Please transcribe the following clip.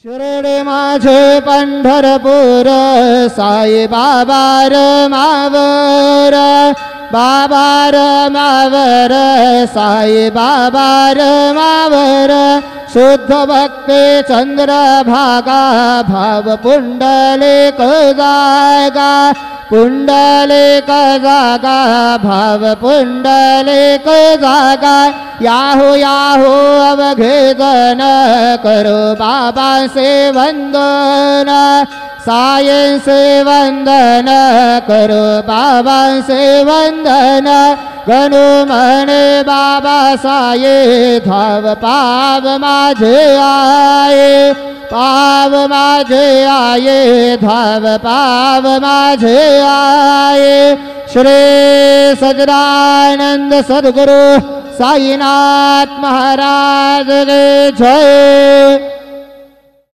शिर्डी माझे पंढरपूर साई बाबा रमावर बाबा रमावर साई बाबा रमावर शुद्ध भक्ती चंद्रभागा भाव पुंडलिक जागा पुंडलिक जागा भाव पुंडलिक जागा याहू याहू अवघेदन करो बाबा से वंदन सायं से वंदन करो बाबा से वंदन गणु मने बाबा साये धाव पाव माझे आये पाव माझे आये धाव पाव माझे आये श्री सच्चिदानंद सद्गुरु साईनाथ महाराज के जय।